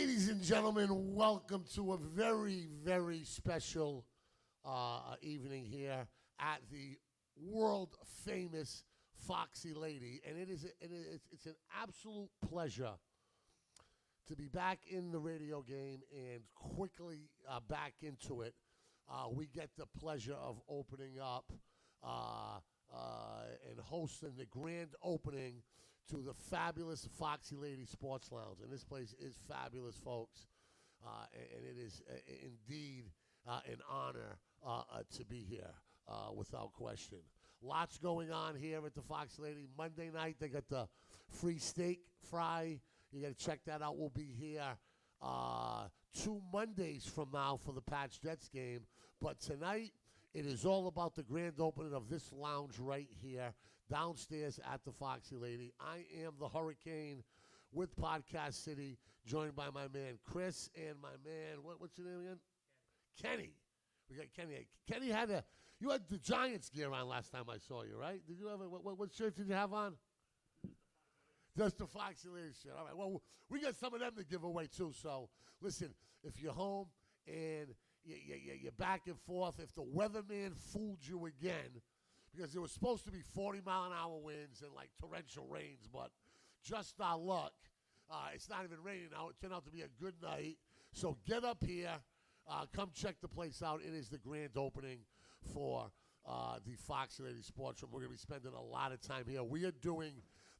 Ladies and gentlemen, welcome to a very, very special evening here at the world famous Foxy Lady, and it's an absolute pleasure to be back in the radio game and quickly back into it. We get the pleasure of opening up and hosting the grand opening to the fabulous Foxy Lady Sports Lounge. And this place is fabulous, folks. And it is indeed an honor to be here, without question. Lots going on here at the Foxy Lady. Monday night, they got the free steak fry. You got to check that out. We'll be here 2 Mondays from now for the Pats Jets game. But tonight, it is all about the grand opening of this lounge right here, downstairs at the Foxy Lady. I am the Hurricane with Podcast City, joined by my man Chris and my man, what's your name again? Kenny. We got Kenny. Kenny you had the Giants gear on last time I saw you, right? Did you have what shirt did you have on? Just the Foxy Lady shirt. All right. Well, we got some of them to give away too. So listen, if you're home and you're back and forth, if the weatherman fooled you again, because it was supposed to be 40-mile-an-hour winds and like torrential rains, but just our luck, it's not even raining now. It turned out to be a good night. So get up here, come check the place out. It is the grand opening for the Foxy Lady Sports Room. We're going to be spending a lot of time here. We are doing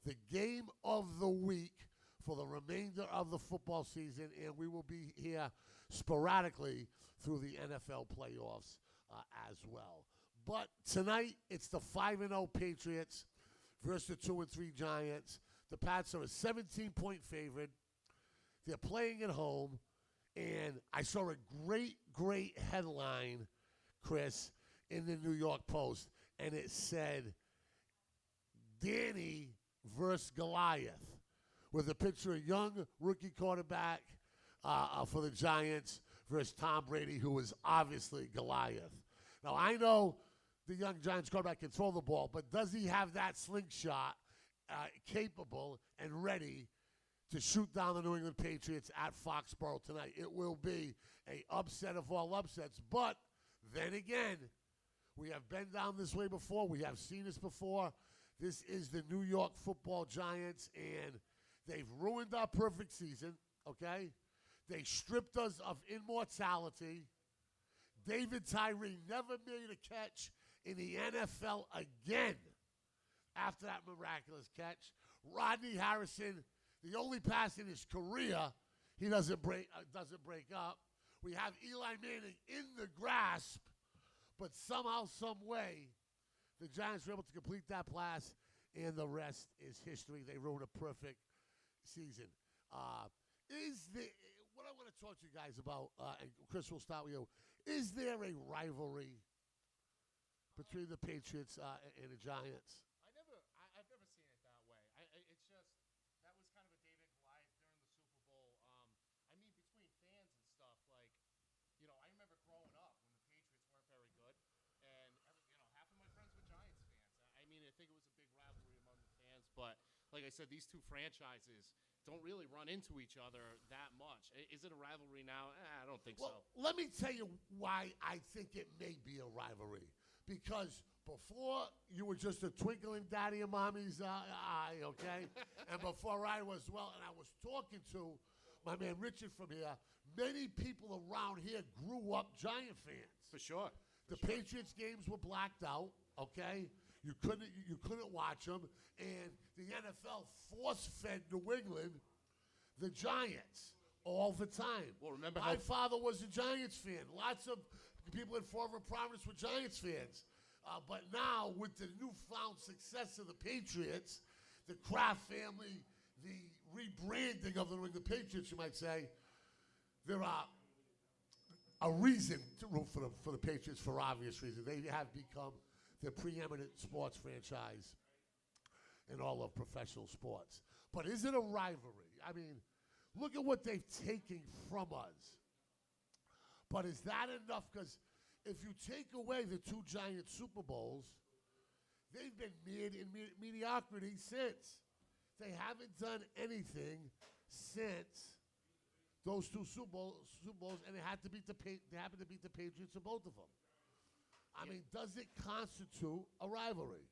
the game of the week for the remainder of the football season, and we will be here sporadically through the NFL playoffs as well. But tonight, it's the 5-0 Patriots versus the 2-3 Giants. The Pats are a 17-point favorite. They're playing at home, and I saw a great headline, Chris, in the New York Post, and it said, Danny versus Goliath, with a picture of young rookie quarterback for the Giants versus Tom Brady, who is obviously Goliath. Now, I know the young Giants quarterback can throw the ball, but does he have that slingshot capable and ready to shoot down the New England Patriots at Foxborough tonight? It will be an upset of all upsets. But then again, we have been down this way before. We have seen this before. This is the New York Football Giants, and they've ruined our perfect season, okay? They stripped us of immortality. David Tyree never made a catch in the NFL again after that miraculous catch. Rodney Harrison, the only pass in his career he doesn't break up. We have Eli Manning in the grasp, but somehow, some way, the Giants were able to complete that pass, and the rest is history. They ruined a perfect season. What I want to talk to you guys about, and Chris, we'll start with you. Is there a rivalry between the Patriots and the Giants? I've never seen it that way. It's just that was kind of a David Goliath during the Super Bowl. I mean, between fans and stuff, like, I remember growing up when the Patriots weren't very good, and half of my friends were Giants fans. I mean, I think it was a big rivalry among the fans, but like I said, these two franchises don't really run into each other that much. Is it a rivalry now? I don't think so. Let me tell you why I think it may be a rivalry. Because before, you were just a twinkle in daddy and mommy's eye, okay? And before I was, and I was talking to my man Richard from here, many people around here grew up Giant fans. For sure. The Patriots games were blacked out, okay? You couldn't watch them, and the NFL force-fed New England the Giants all the time. Well, remember my father was a Giants fan. Lots of people in former Providence were Giants fans. But now, with the newfound success of the Patriots, the Kraft family, the rebranding of the New England Patriots, you might say, there are a reason to root for the Patriots for obvious reasons. They have become the preeminent sports franchise in all of professional sports. But is it a rivalry? I mean, look at what they've taken from us. But is that enough? Because if you take away the 2 Giant Super Bowls, they've been in mediocrity since. They haven't done anything since those two Super Bowls, and they happened to beat the Patriots in both of them. I mean, does it constitute a rivalry?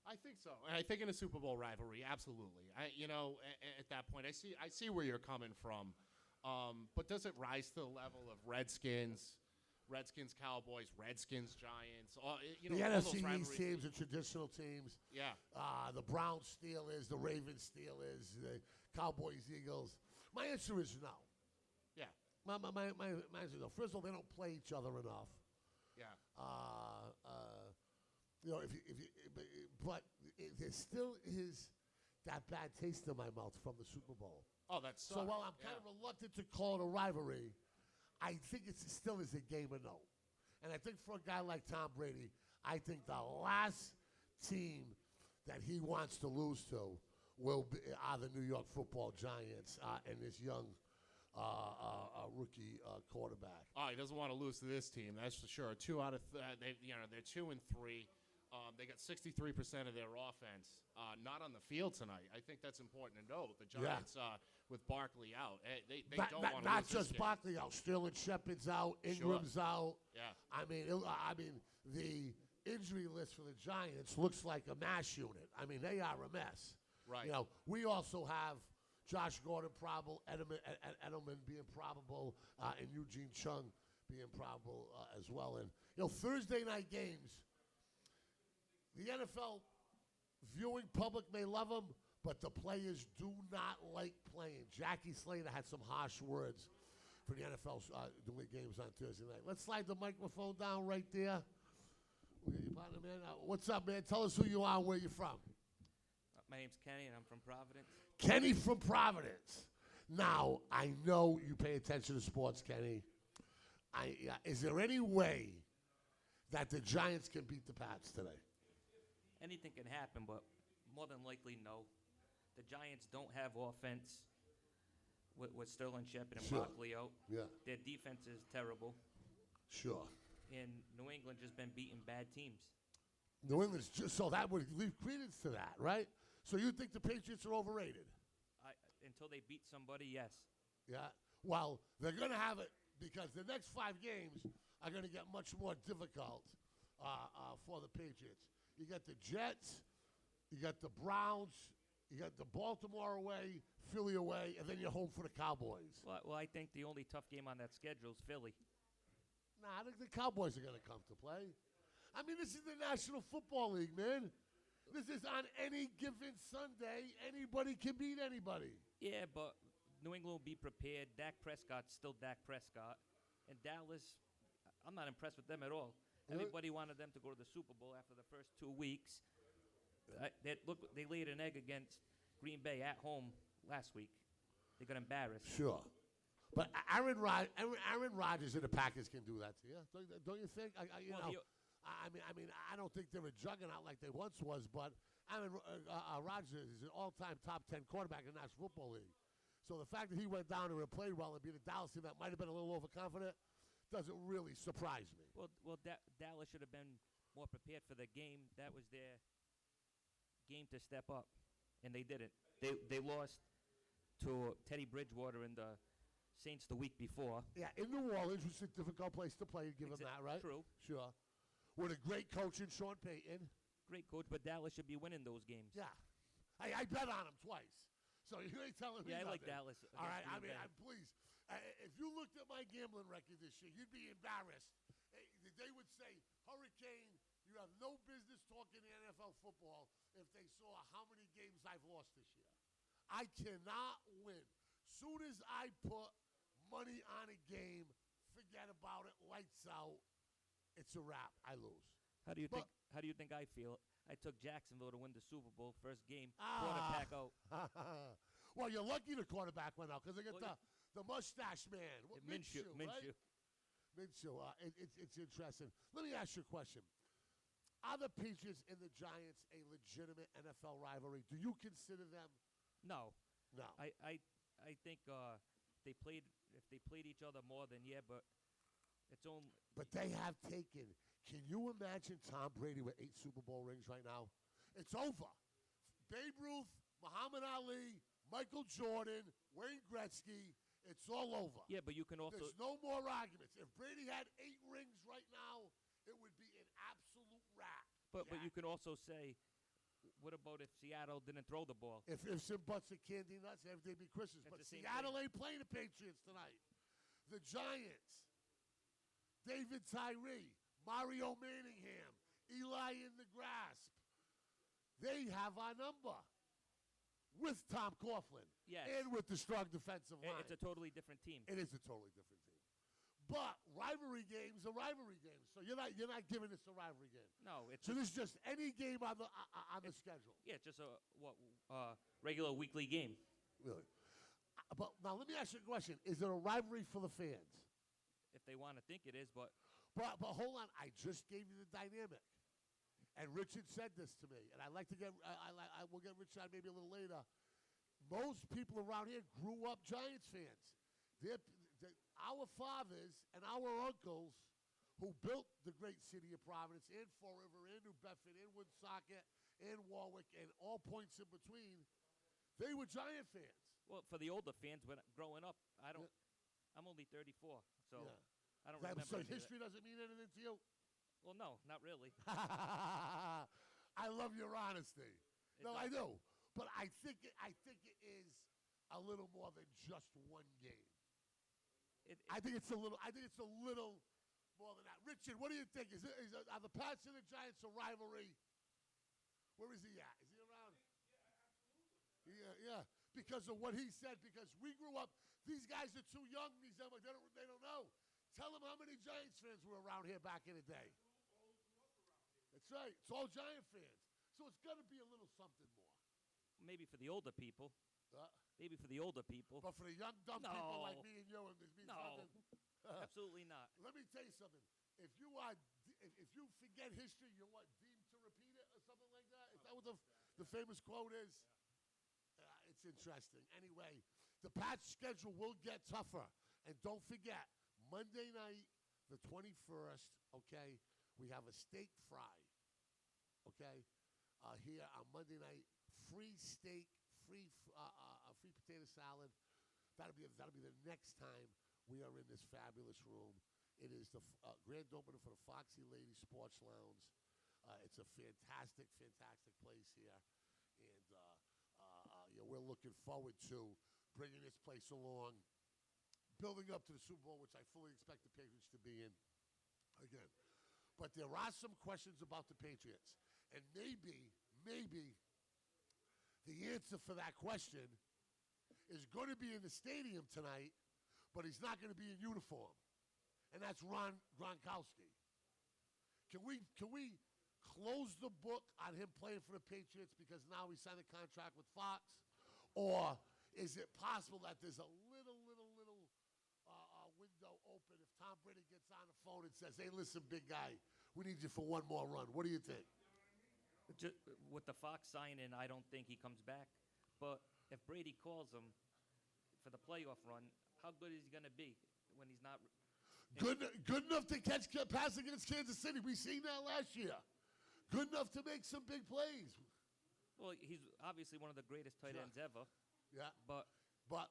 I think so. I think in a Super Bowl rivalry, absolutely. At that point, I see where you're coming from. But does it rise to the level of Redskins, Cowboys, Redskins, Giants? The NFC East teams are traditional teams. Yeah. The Browns Steelers, the Ravens Steelers, the Cowboys Eagles. My answer is no. Yeah. My answer is no. First of all, they don't play each other enough. Yeah. But there still is that bad taste in my mouth from the Super Bowl. Oh, that's so. While I'm kind of reluctant to call it a rivalry, I think it still is a game of note. And I think for a guy like Tom Brady, I think the last team that he wants to lose to are the New York Football Giants and this young rookie quarterback. Oh, he doesn't want to lose to this team. That's for sure. They're 2-3. They got 63% of their offense not on the field tonight. I think that's important to note. The Giants, with Barkley out, they don't want to lose not this just game. Barkley out. Sterling Shepard's out. Ingram's out. Yeah. I mean, the injury list for the Giants looks like a mass unit. I mean, they are a mess. Right. You know, we also have Josh Gordon probable, Edelman being probable, and Eugene Chung being probable as well. And Thursday night games. The NFL viewing public may love them, but the players do not like playing. Jackie Slater had some harsh words for the NFL doing games on Thursday night. Let's slide the microphone down right there. We got your partner, man. What's up, man? Tell us who you are and where you're from. My name's Kenny, and I'm from Providence. Kenny from Providence. Now, I know you pay attention to sports, Kenny. Is there any way that the Giants can beat the Pats today? Anything can happen, but more than likely, no. The Giants don't have offense with Sterling Shepard and Barkley out. Yeah. Their defense is terrible. Sure. And New England just been beating bad teams. New England's so that would leave credence to that, right? So you think the Patriots are overrated? Until they beat somebody, yes. Yeah. Well, they're going to have it because the next 5 games are going to get much more difficult for the Patriots. You got the Jets, you got the Browns, you got the Baltimore away, Philly away, and then you're home for the Cowboys. Well, I think the only tough game on that schedule is Philly. Nah, I think the Cowboys are going to come to play. I mean, this is the National Football League, man. This is on any given Sunday. Anybody can beat anybody. Yeah, but New England will be prepared. Dak Prescott's still Dak Prescott. And Dallas, I'm not impressed with them at all. Everybody wanted them to go to the Super Bowl after the first 2 weeks. They laid an egg against Green Bay at home last week. They got embarrassed. Sure. But Aaron Rodgers and the Packers can do that to you. Don't you think? I don't think they're a juggernaut like they once was, but Aaron Rodgers is an all-time top 10 quarterback in the National Football League. So the fact that he went down there and played well and beat a Dallas team that might have been a little overconfident doesn't really surprise me. Well, Dallas should have been more prepared for the game. That was their game to step up, and they didn't. They lost to Teddy Bridgewater and the Saints the week before. Yeah, in New Orleans, which is a difficult place to play. Give them that, right? True. Sure. With a great coach in Sean Payton. Great coach, but Dallas should be winning those games. Yeah. I bet on him twice. So you ain't telling me I nothing. like Dallas. All right, please. If you looked at my gambling record this year, you'd be embarrassed. They would say, Hurricane, you have no business talking NFL football if they saw how many games I've lost this year. I cannot win. Soon as I put money on a game, forget about it, lights out, it's a wrap. I lose. How do you think I feel? I took Jacksonville to win the Super Bowl first game, quarterback out. Well, you're lucky the quarterback went out because they got the mustache man. Minshew. Right? Minshew. It's interesting. Let me ask you a question. Are the Patriots and the Giants a legitimate NFL rivalry? Do you consider them? No. No. I think if they played each other more, then yeah, but it's only. But they have taken. Can you imagine Tom Brady with 8 Super Bowl rings right now? It's over. Babe Ruth, Muhammad Ali, Michael Jordan, Wayne Gretzky. It's all over. Yeah, but you can also. There's no more arguments. If Brady had 8 rings right now, it would be an absolute wrap. But you can also say, what about if Seattle didn't throw the ball? If some butts are candy nuts, everything be Christmas. It's But the same Seattle thing. ain't playing the Patriots tonight. The Giants, David Tyree, Mario Manningham, Eli in the grasp. They have our number with Tom Coughlin. Yes. And with the strong defensive line. It's a totally different team. It is a totally different team. But rivalry games are rivalry games. So you're not giving this a rivalry game. No, it's So this is just any game on the schedule. yeah, just a regular weekly game. Really. But now let me ask you a question. Is it a rivalry for the fans? If they want to think it is, but But hold on. I just gave you the dynamic. And Richard said this to me. And I'd like to get I will get Richard on maybe a little later. Most people around here grew up Giants fans. Our fathers and our uncles who built the great city of Providence and Fall River and New Bedford and Woonsocket and Warwick and all points in between, they were Giant fans. well, for the older fans, when growing up, I'm only 34, so Yeah. I don't remember. So any of that. history doesn't mean anything to you? Well, no, not really. I love your honesty. No, I do. But I think it is a little more than just one game. I think it's a little more than that. Richard, what do you think? Are the Pats and the Giants a rivalry? Where is he at? Is he around? Yeah. Because of what he said. Because we grew up. These guys are too young. They don't know. Tell them how many Giants fans were around here back in the day. That's right. It's all Giant fans. So it's got to be a little something more. Maybe for the older people. Maybe for the older people. But for the young, dumb people like me and you, and this means No. nothing. Absolutely not. Let me tell you something. If you forget history, you're what, deemed to repeat it or something like that? Is that what the famous quote is? It's interesting. Anyway, the Pats schedule will get tougher. And don't forget, Monday night, the 21st, okay, we have a steak fry, okay, here on Monday night. Free steak, free potato salad. That'll be the next time we are in this fabulous room. It is the grand opening for the Foxy Lady Sports Lounge. It's a fantastic place here, and we're looking forward to bringing this place along, building up to the Super Bowl, which I fully expect the Patriots to be in again. But there are some questions about the Patriots, and maybe the answer for that question is going to be in the stadium tonight, but he's not going to be in uniform, and that's Ron Gronkowski. Can we close the book on him playing for the Patriots because now he signed a contract with Fox, or is it possible that there's a little window open if Tom Brady gets on the phone and says, "Hey, listen, big guy, we need you for one more run"? What do you think? With the Fox signing, I don't think he comes back. But if Brady calls him for the playoff run, how good is he going to be when he's not? Good enough to catch pass against Kansas City. We seen that last year. Good enough to make some big plays. Well, he's obviously one of the greatest tight ends ever. Yeah. But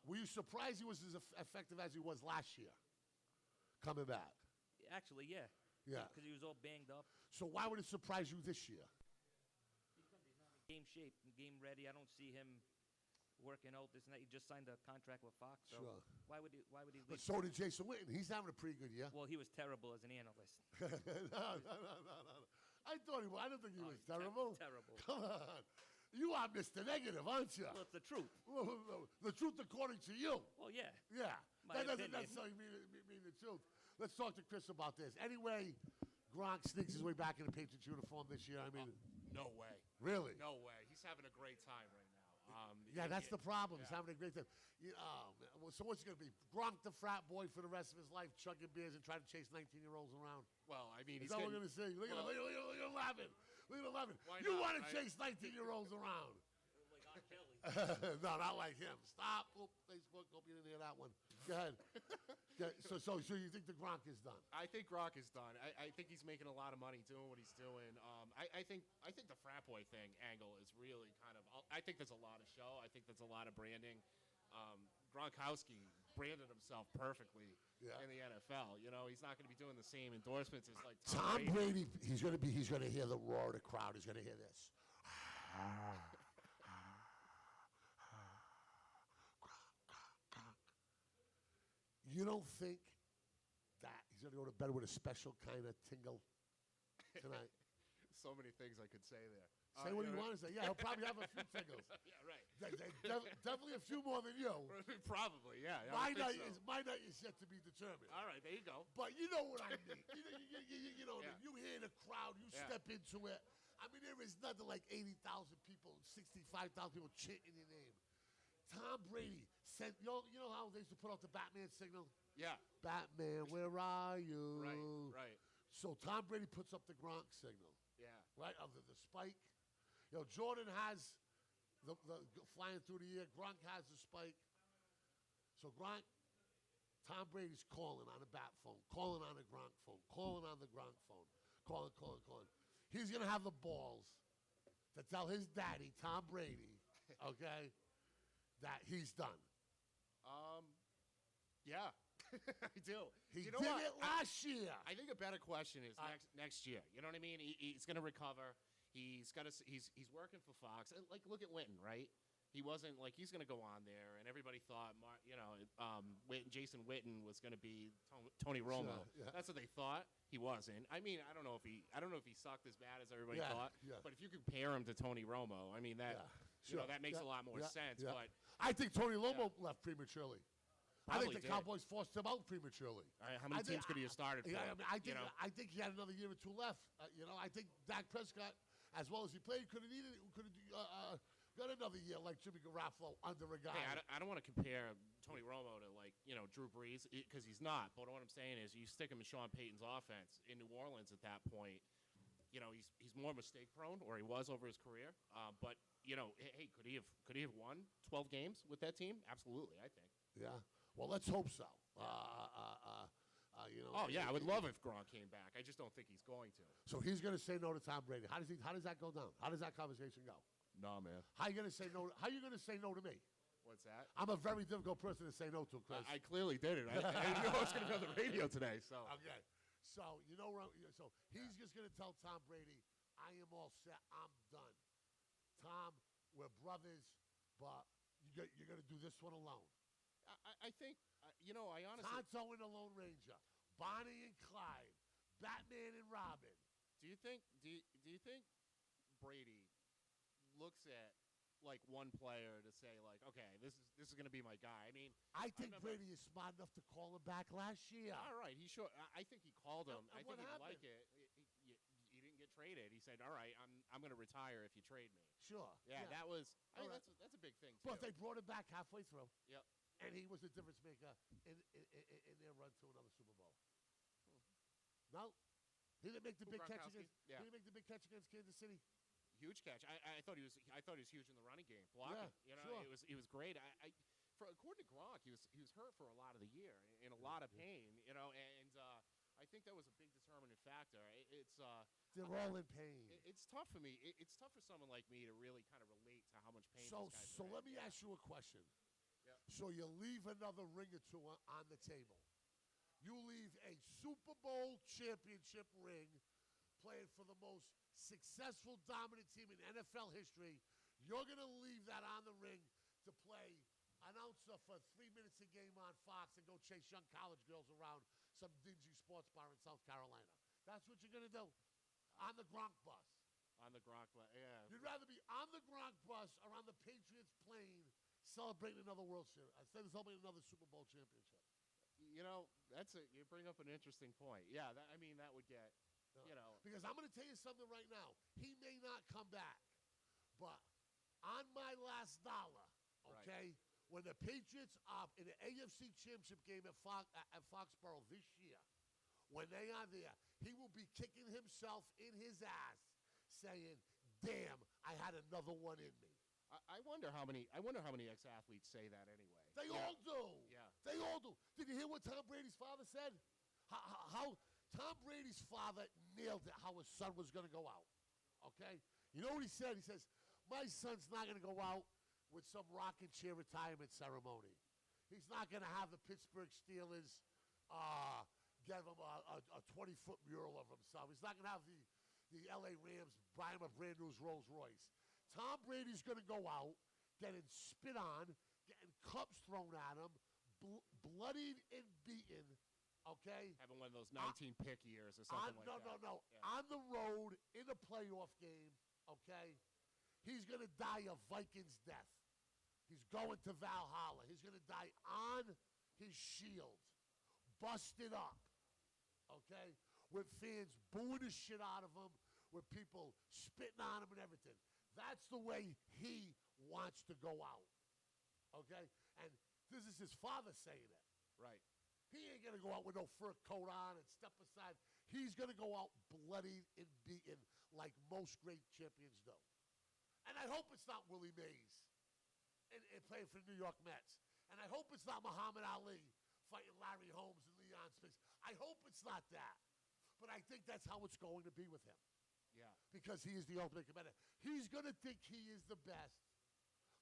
were you surprised he was as effective as he was last year? Coming back. actually, yeah. Yeah. Because he was all banged up. So why would it surprise you this year? Because he's not in game shape and game ready. I don't see him working out this night. He just signed a contract with Fox. So Sure. why would he leave? But so did Jason Witten. He's having a pretty good year. Well, he was terrible as an analyst. No. I thought he was. I don't think he was terrible. Terrible. Come on. You are Mr. Negative, aren't you? Well, it's the truth. The truth according to you. Well, yeah. Yeah. My That doesn't opinion. necessarily mean the truth. Let's talk to Chris about this. Anyway, Gronk sneaks his way back in the Patriots uniform this year. I mean, No way. really? No way. He's having a great time right now. Yeah, that's the problem. He's yeah. having a great time. Man. Well, so what's he going to be? Gronk the frat boy for the rest of his life, chugging beers and trying to chase 19-year-olds around? Well, I mean, Is he's that what we're getting, going to see? Look at him laughing. Look at him laughing. Why You not, want to right? chase 19-year-olds around. Like R. Kelly. No, not like him. Stop. Oop, Facebook. Hope you didn't hear that one. Go ahead. So you think the Gronk is done? I think Gronk is done. I think he's making a lot of money doing what he's doing. I think the frat boy thing angle is really kind of. I think there's a lot of show. I think there's a lot of branding. Gronkowski branded himself perfectly in the NFL. You know, he's not going to be doing the same endorsements as like Tom Brady. He's going to hear the roar of the crowd. He's going to hear this. You don't think that he's going to go to bed with a special kind of tingle tonight? So many things I could say there. Say what you want to say. Yeah, he'll probably have a few tingles. Yeah, right. Definitely a few more than you. Probably, yeah. My night is yet to be determined. All right, there you go. But you know what I mean. You know what I Yeah. mean. You hear the crowd, you step into it. I mean, there is nothing like 80,000 people, 65,000 people chanting your name. Tom Brady sent, you know how they used to put out the Batman signal? Yeah. Batman, where are you? Right. So Tom Brady puts up the Gronk signal, Yeah. right, of the spike. Jordan has the flying through the air. Gronk has the spike. So Tom Brady's calling on a bat phone, calling on a Gronk phone, calling on the Gronk phone, calling. He's going to have the balls to tell his daddy, Tom Brady, okay, that he's done. Yeah, I do. He You know did what? it last year. I think a better question is next year. You know what I mean? He's going to recover. He's working for Fox. Like, look at Witten, right? He wasn't like he's going to go on there, and everybody thought, Jason Witten was going to be Tony Romo. Yeah. That's what they thought. He wasn't. I mean, I don't know if he sucked as bad as everybody thought. Yeah. But if you compare him to Tony Romo, I mean that that makes a lot more sense. Yeah. But I think Tony Romo left prematurely. I think Probably the did. Cowboys forced him out prematurely. how many teams could he have started for? Yeah, I think he had another year or two left. I think Dak Prescott, as well as he played, could have got another year like Jimmy Garoppolo under a guy. Hey, I don't want to compare Tony Romo to Drew Brees because he's not. But what I'm saying is, you stick him in Sean Payton's offense in New Orleans at that point. He's more mistake prone, or he was over his career. But hey, could he have won 12 games with that team? Absolutely, I think. Yeah. Well, let's hope so. I would love if Gronk came back. I just don't think he's going to. So he's going to say no to Tom Brady. How does that go down? How does that conversation go? No, man. How are you going to say no? How are you going to say no to me? What's that? I'm a very difficult person to say no to, Chris. I clearly did it. I didn't know I was going to be on the radio today. So Okay. So so he's just going to tell Tom Brady, I am all set. I'm done. Tom, we're brothers, but you're going to do this one alone. I think I honestly. Tonto and the Lone Ranger, Bonnie and Clyde, Batman and Robin. Do you think Brady looks at like one player to say like, okay, this is going to be my guy? I mean, I think Brady is smart enough to call him back last year. All right, he sure. I think he called him. I think what he'd happened? like it. He didn't get traded. He said, "All right, I'm going to retire if you trade me." Sure. Yeah, that was. All right. That's a big thing too. But they brought him back halfway through. Yep. And he was the difference maker in their run to another Super Bowl. No, he didn't make the big catch Gronkowski? against. Yeah. He didn't make the big catch against Kansas City. Huge catch. I thought he was huge in the running game, blocking. Yeah, sure. It was great. According to Gronk, he was hurt for a lot of the year in a lot of pain. And I think that was a big determining factor. They're all in pain. It's tough for me. It's tough for someone like me to really kind of relate to how much pain. So these guys are let in. me ask you a question. Yeah. So you leave another ring or two on the table. You leave a Super Bowl championship ring playing for the most successful, dominant team in NFL history. You're going to leave that on the ring to play announcer for 3 minutes a game on Fox and go chase young college girls around some dingy sports bar in South Carolina. That's what you're going to do on the Gronk bus. On the Gronk, yeah. You'd rather be on the Gronk bus or on the Patriots plane celebrating another World Series instead of celebrating another Super Bowl championship. You bring up an interesting point. Yeah, that would get, Because I'm going to tell you something right now. He may not come back, but on my last dollar, okay, when the Patriots are in the AFC Championship game at Foxborough this year, when they are there, he will be kicking himself in his ass saying, damn, I had another one in me. I wonder how many ex-athletes say that anyway. They all do. Yeah. They all do. Did you hear what Tom Brady's father said? How Tom Brady's father nailed it, how his son was going to go out. Okay? You know what he said? He says, my son's not going to go out with some rocking chair retirement ceremony. He's not going to have the Pittsburgh Steelers give him a 20-foot mural of himself. He's not going to have the L.A. Rams buy him a brand new Rolls Royce. Tom Brady's going to go out, getting spit on, getting cups thrown at him, bloodied and beaten, okay? Having one of those 19 pick years or something like that. No. Yeah. On the road, in a playoff game, okay? He's going to die a Viking's death. He's going to Valhalla. He's going to die on his shield, busted up, okay? With fans booing the shit out of him, with people spitting on him and everything. That's the way he wants to go out, okay? And this is his father saying it. Right. He ain't going to go out with no fur coat on and step aside. He's going to go out bloodied and beaten like most great champions do. And I hope it's not Willie Mays and playing for the New York Mets. And I hope it's not Muhammad Ali fighting Larry Holmes and Leon Spinks. I hope it's not that. But I think that's how it's going to be with him. Yeah. Because he is the ultimate competitor. He's going to think he is the best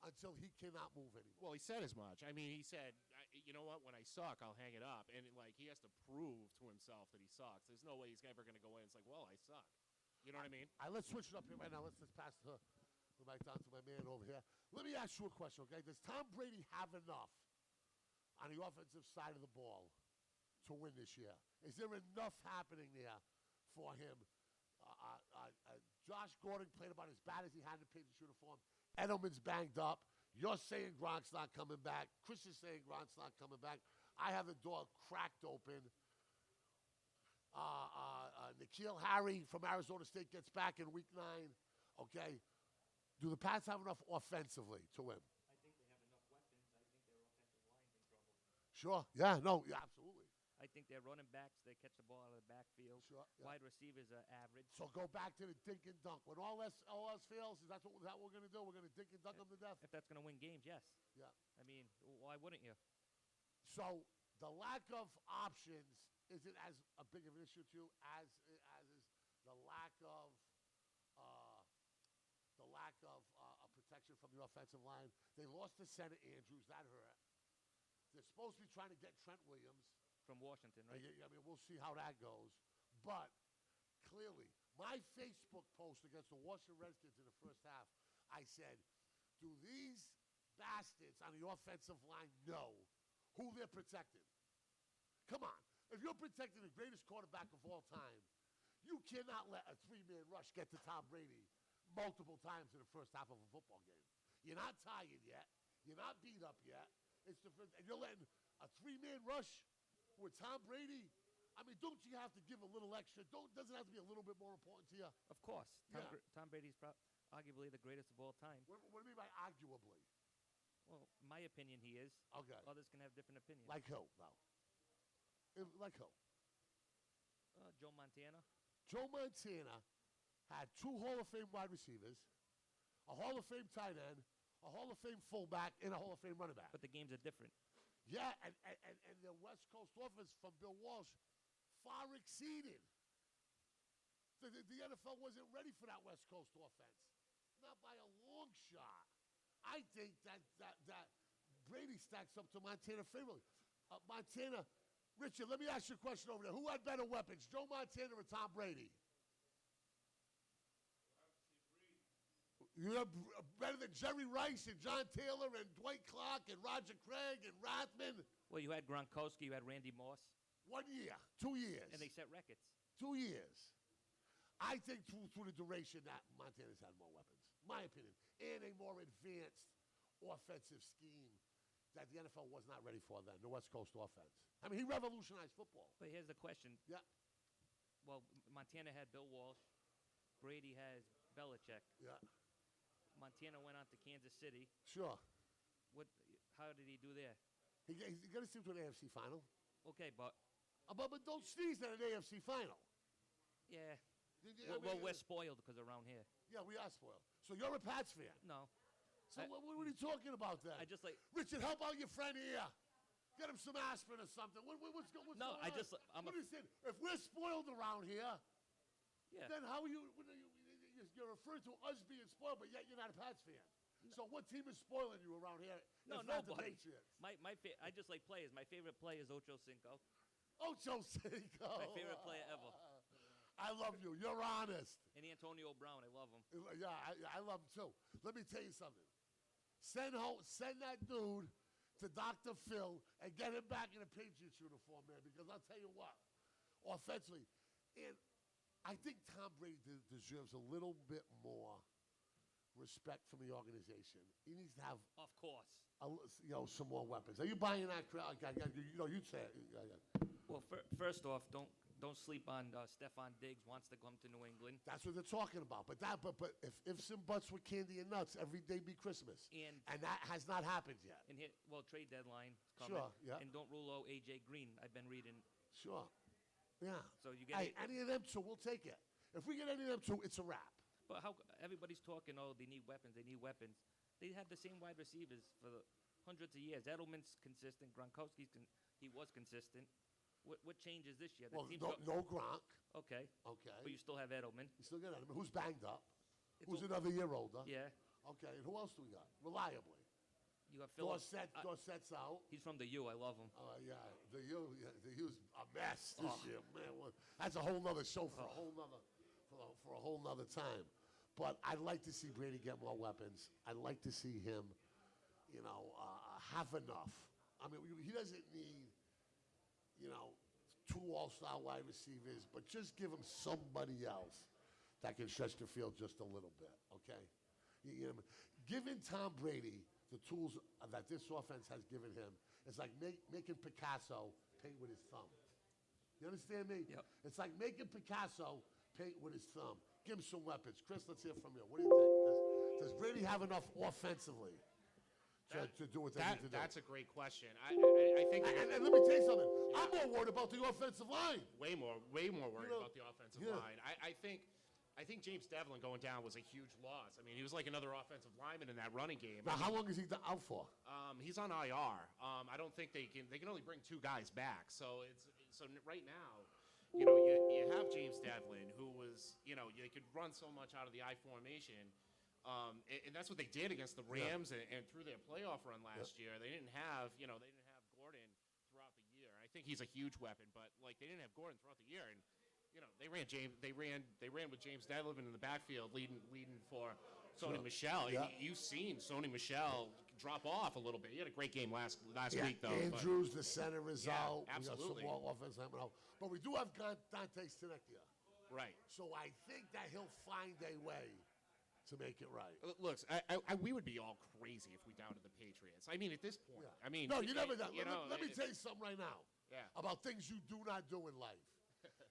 until he cannot move anymore. Well, he said as much. I mean, he said, you know what, when I suck, I'll hang it up. And, like, he has to prove to himself that he sucks. There's no way he's ever going to go in and it's like, well, I suck. You know what I mean? All right, let's switch it up here right now. Let's pass the mic down to my man over here. Let me ask you a question, okay? Does Tom Brady have enough on the offensive side of the ball to win this year? Is there enough happening there for him? Josh Gordon played about as bad as he had in the Patriots uniform. Edelman's banged up. You're saying Gronk's not coming back. Chris is saying Gronk's not coming back. I have the door cracked open. N'Keal Harry from Arizona State gets back in week 9. Okay. Do the Pats have enough offensively to win? I think they have enough weapons. I think their offensive line's in trouble. Sure. Yeah, no, yeah, absolutely. I think their running backs, they catch the ball out of the backfield. Sure. Yeah. Wide receivers are average. So go back to the dink and dunk. When all else fails, is that what we're going to do? We're going to dink and dunk them to death? If that's going to win games, yes. Yeah. I mean, why wouldn't you? So the lack of options isn't as a big of an issue to you as is the lack of a protection from the offensive line. They lost to Center Andrews. That hurt. They're supposed to be trying to get Trent Williams. From Washington, right? I mean, we'll see how that goes. But clearly, my Facebook post against the Washington Redskins in the first half, I said, do these bastards on the offensive line know who they're protecting? Come on. If you're protecting the greatest quarterback of all time, you cannot let a 3-man rush get to Tom Brady multiple times in the first half of a football game. You're not tired yet. You're not beat up yet. It's the first, and you're letting a 3-man rush with Tom Brady. I mean, don't you have to give a little extra? Doesn't it have to be a little bit more important to you? Of course. Yeah. Tom Brady's arguably the greatest of all time. What do you mean by arguably? Well, my opinion, he is. Okay. Others can have different opinions. Like who, though? Like who? Joe Montana. Joe Montana had 2 Hall of Fame wide receivers, a Hall of Fame tight end, a Hall of Fame fullback, and a Hall of Fame running back. But the games are different. Yeah, and the West Coast offense from Bill Walsh far exceeded. The NFL wasn't ready for that West Coast offense. Not by a long shot. I think that Brady stacks up to Montana favorably. Montana, Richard, let me ask you a question over there. Who had better weapons, Joe Montana or Tom Brady? You have better than Jerry Rice and John Taylor and Dwight Clark and Roger Craig and Rathman. Well, you had Gronkowski, you had Randy Moss. 1 year, 2 years. And they set records. 2 years. I think through the duration that Montana's had more weapons, my opinion, and a more advanced offensive scheme that the NFL was not ready for then, the West Coast offense. I mean, he revolutionized football. But here's the question. Yeah. Well, Montana had Bill Walsh. Brady has Belichick. Yeah. Montana went on to Kansas City. Sure. How did he do there? He got us into an AFC final. Okay, but don't sneeze at an AFC final. yeah. I mean, We're spoiled because around here. Yeah, we are spoiled. So you're a Pats fan. No. So what are you talking about then? I just like. Richard, help out your friend here. Get him some aspirin or something. What's going on? No, I just. I'm What a. are you saying? If we're spoiled around here, Yeah. then how are you? You're referring to us being spoiled, but yet you're not a Pats fan. So what team is spoiling you around here? No, if not the nobody. Patriots. I just like players. My favorite player is Ocho Cinco. Ocho Cinco. My favorite player ever. I love you. You're honest. And Antonio Brown, I love him. Yeah, I love him too. Let me tell you something. Send that dude to Dr. Phil and get him back in a Patriots uniform, man, because I'll tell you what, offensively, and I think Tom Brady deserves a little bit more respect from the organization. He needs to have, Of course. some more weapons. Are you buying that crowd? You'd say it. Well, first off, don't sleep on Stephon Diggs wants to come to New England. That's what they're talking about. But if ifs and buts with candy and nuts, every day be Christmas. And that has not happened yet. And here, trade deadline coming. Sure, yeah. And don't rule out AJ Green. I've been reading. Sure. Yeah. So you get any of them two, we'll take it. If we get any of them two, it's a wrap. But how everybody's talking? Oh, they need weapons. They need weapons. They had the same wide receivers for hundreds of years. Edelman's consistent. Gronkowski's he was consistent. What changes this year? Well, no Gronk. Okay. Okay. But you still have Edelman. You still got Edelman. Who's banged up? Who's another year older? Yeah. Okay. And who else do we got? Reliably. You have Phillips. Dorsett's out. He's from the U. I love him. Yeah. The U's a mess this year, man. That's a whole nother show for a whole nother time. But I'd like to see Brady get more weapons. I'd like to see him, have enough. I mean, he doesn't need, two all-star wide receivers, but just give him somebody else that can stretch the field just a little bit, okay? Giving Tom Brady the tools that this offense has given him is like making Picasso paint with his thumb. You understand me? Yep. It's like making Picasso paint with his thumb. Give him some weapons. Chris, let's hear from you. What do you think? Does Brady have enough offensively to do what they need to do? That's a great question. I think. And let me tell you something. Yeah. I'm more worried about the offensive line. Way more worried about the offensive line. I think James Devlin going down was a huge loss. I mean, he was like another offensive lineman in that running game. Now, how long is he out for? He's on IR. I don't think they can only bring two guys back. So right now, you have James Devlin, who was, they could run so much out of the I formation. And that's what they did against the Rams and through their playoff run last year. They didn't have Gordon throughout the year. I think he's a huge weapon, but they didn't have Gordon throughout the year, and they ran with James Devlin in the backfield, leading for Sony Michel. Yeah. You've seen Sony Michel drop off a little bit. He had a great game last week, though. Andrews, the center, is out. Absolutely. We got some more offense coming out. But we do have Dante Stinecchia. Right. So I think that he'll find a way to make it right. Look, we would be all crazy if we doubted the Patriots. I mean, at this point. Yeah. I mean, no, you never done. Let me tell you something right now. Yeah. About things you do not do in life.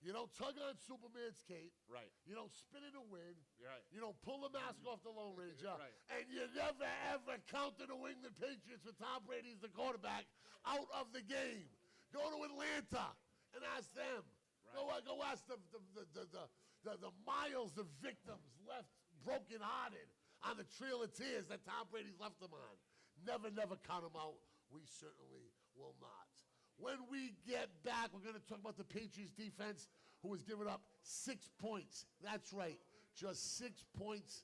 You don't tug on Superman's cape. Right. You don't spin in the wind. You're right. You don't pull the mask off the Lone Ranger. Right. And you never, ever count the New England Patriots with Tom Brady as the quarterback out of the game. Go to Atlanta and ask them. Right. Go ask the miles of victims left brokenhearted on the Trail of Tears that Tom Brady's left them on. Never count them out. We certainly will not. When we get back, we're going to talk about the Patriots defense, who has given up 6 points. That's right, just 6 points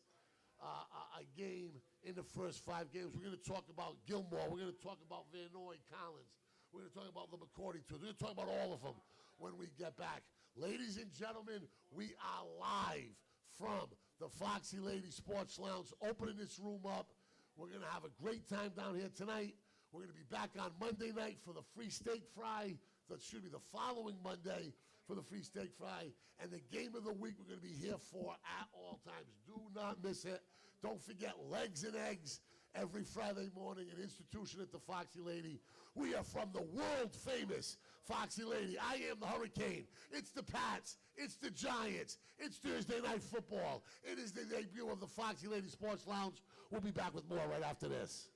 a game in the first 5 games. We're going to talk about Gilmore. We're going to talk about Van Noy, Collins. We're going to talk about the McCourty twins. We're going to talk about all of them when we get back. Ladies and gentlemen, we are live from the Foxy Lady Sports Lounge, opening this room up. We're going to have a great time down here tonight. We're going to be back on Monday night for the free steak fry. The following Monday for the free steak fry. And the game of the week we're going to be here for at all times. Do not miss it. Don't forget Legs and Eggs every Friday morning, an institution at the Foxy Lady. We are from the world-famous Foxy Lady. I am the Hurricane. It's the Pats. It's the Giants. It's Thursday Night Football. It is the debut of the Foxy Lady Sports Lounge. We'll be back with more right after this.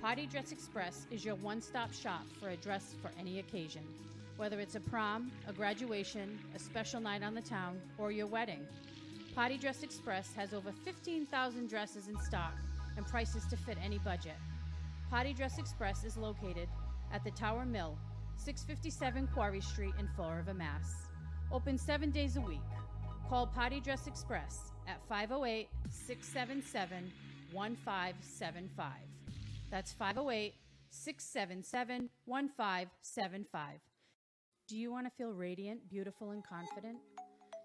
Party Dress Express is your one-stop shop for a dress for any occasion. Whether it's a prom, a graduation, a special night on the town, or your wedding. Party Dress Express has over 15,000 dresses in stock and prices to fit any budget. Party Dress Express is located at the Tower Mill, 657 Quarry Street in Fall River, Mass. Open 7 days a week. Call Party Dress Express at 508-677-1575. That's 508-677-1575. Do you want to feel radiant, beautiful, and confident?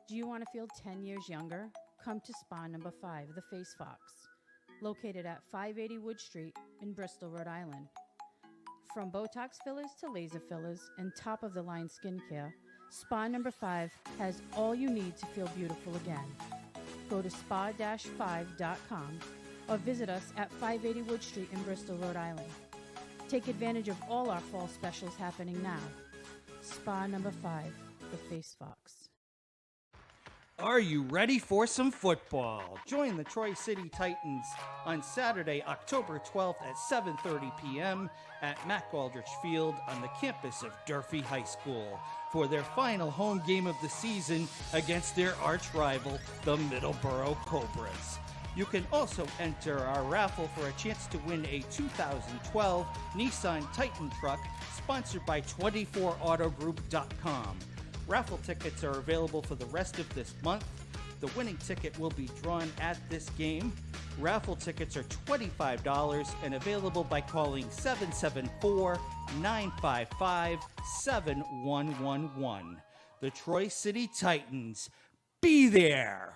Do you want to feel 10 years younger? Come to Spa Number 5, the Face Fox, located at 580 Wood Street in Bristol, Rhode Island. From Botox fillers to laser fillers and top-of-the-line skincare, Spa Number 5 has all you need to feel beautiful again. Go to spa-5.com or visit us at 580 Wood Street in Bristol, Rhode Island. Take advantage of all our fall specials happening now. Spa Number 5, the Face Fox. Are you ready for some football? Join the Troy City Titans on Saturday, October 12th at 7:30 p.m. at Mac Aldrich Field on the campus of Durfee High School for their final home game of the season against their arch rival, the Middleborough Cobras. You can also enter our raffle for a chance to win a 2012 Nissan Titan truck sponsored by 24autogroup.com. Raffle tickets are available for the rest of this month. The winning ticket will be drawn at this game. Raffle tickets are $25 and available by calling 774-955-7111. The Troy City Titans. Be there!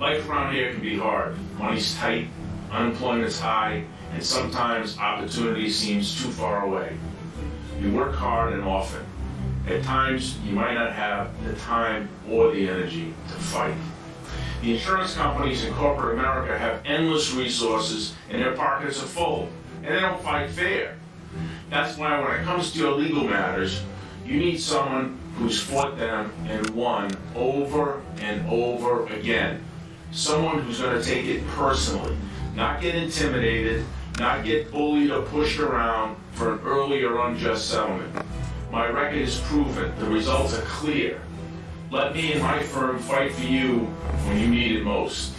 Life around here can be hard. Money's tight, unemployment's high, and sometimes opportunity seems too far away. You work hard and often. At times, you might not have the time or the energy to fight. The insurance companies in corporate America have endless resources and their pockets are full, and they don't fight fair. That's why when it comes to your legal matters, you need someone who's fought them and won over and over again. Someone who's going to take it personally, not get intimidated, not get bullied or pushed around for an early or unjust settlement. My record is proven. The results are clear. Let me and my firm fight for you when you need it most.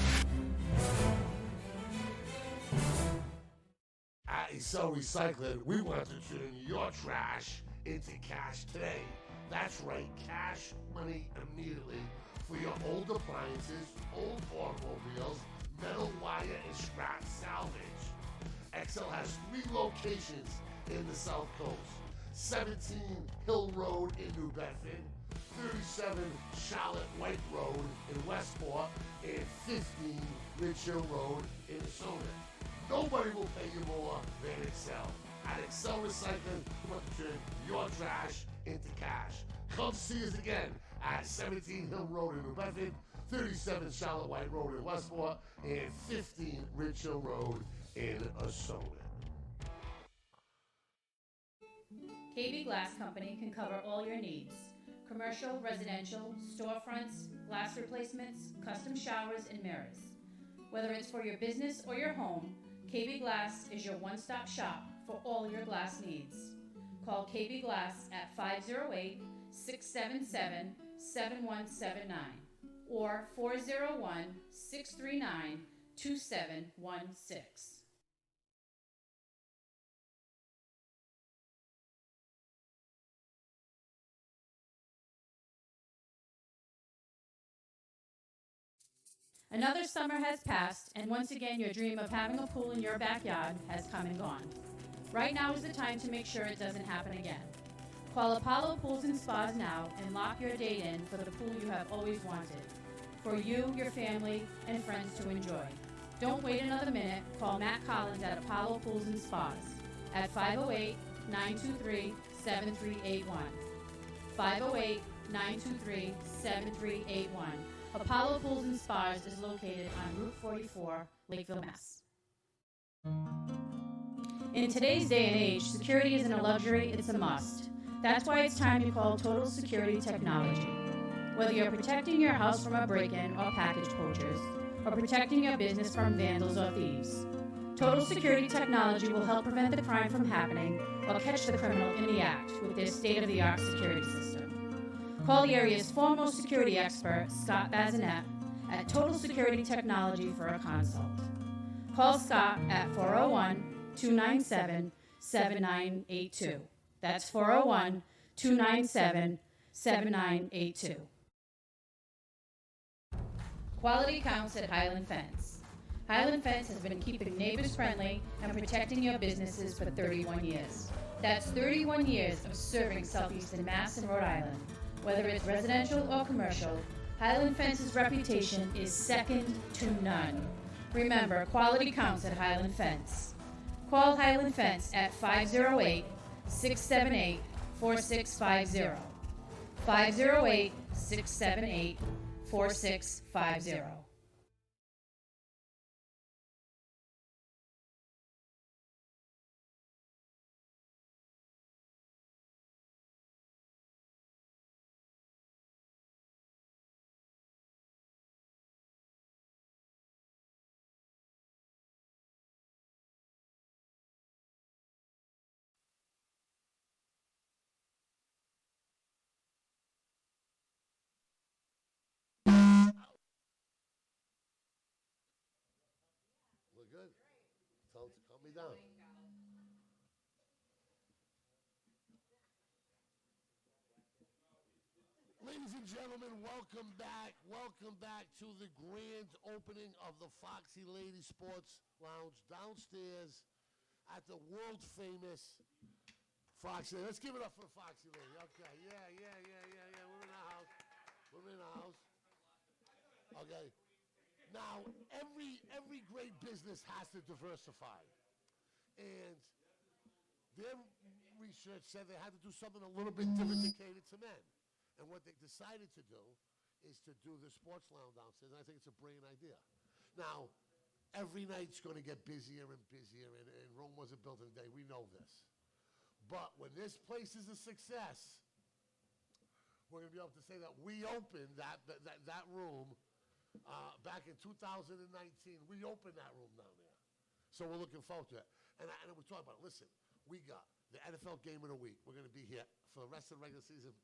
At Excel Recycling, we want to turn your trash into cash today. That's right, cash money immediately for your old appliances, old automobiles, metal wire and scrap salvage. Excel has 3 locations in the South Coast. 17 Hill Road in New Bedford, 37 Charlotte White Road in Westport, and 15 Ridge Hill Road in Asona. Nobody will pay you more than Excel. At Excel Recycling, we want to turn your trash into cash. Come see us again at 17 Hill Road in New Bedford, 37 Charlotte White Road in Westport, and 15 Ridge Hill Road in Asona. KB Glass Company can cover all your needs. Commercial, residential, storefronts, glass replacements, custom showers, and mirrors. Whether it's for your business or your home, KB Glass is your one-stop shop for all your glass needs. Call KB Glass at 508-677-7179 or 401-639-2716. Another summer has passed, and once again your dream of having a pool in your backyard has come and gone. Right now is the time to make sure it doesn't happen again. Call Apollo Pools and Spas now and lock your date in for the pool you have always wanted, for you, your family, and friends to enjoy. Don't wait another minute. Call Matt Collins at Apollo Pools and Spas at 508-923-7381. 508-923-7381. Apollo Pools and Spas is located on Route 44, Lakeville, Mass. In today's day and age, security isn't a luxury, it's a must. That's why it's time you call Total Security Technology. Whether you're protecting your house from a break-in or package poachers, or protecting your business from vandals or thieves, Total Security Technology will help prevent the crime from happening or catch the criminal in the act with their state-of-the-art security system. Call the area's foremost security expert, Scott Bazinet, at Total Security Technology for a consult. Call Scott at 401-297-7982. That's 401-297-7982. Quality counts at Highland Fence. Highland Fence has been keeping neighbors friendly and protecting your businesses for 31 years. That's 31 years of serving Southeastern Mass and Rhode Island. Whether it's residential or commercial, Highland Fence's reputation is second to none. Remember, quality counts at Highland Fence. Call Highland Fence at 508-678-4650. 508-678-4650. We're good. Tell them to calm me down. Ladies and gentlemen, welcome back. Welcome back to the grand opening of the Foxy Lady Sports Lounge downstairs at the world famous Foxy. Let's give it up for the Foxy Lady. Okay, yeah. We're in the house. We're in the house. Okay. Now, every great business has to diversify. And their research said they had to do something a little bit different to cater to men. And what they decided to do is to do the sports lounge downstairs. And I think it's a brilliant idea. Now, every night's going to get busier and busier, and Rome wasn't built in a day. We know this. But when this place is a success, we're going to be able to say that we opened that room back in 2019. We opened that room down there. So we're looking forward to it. And we're talking about it. Listen, we got the NFL game of the week. We're going to be here for the rest of the regular season.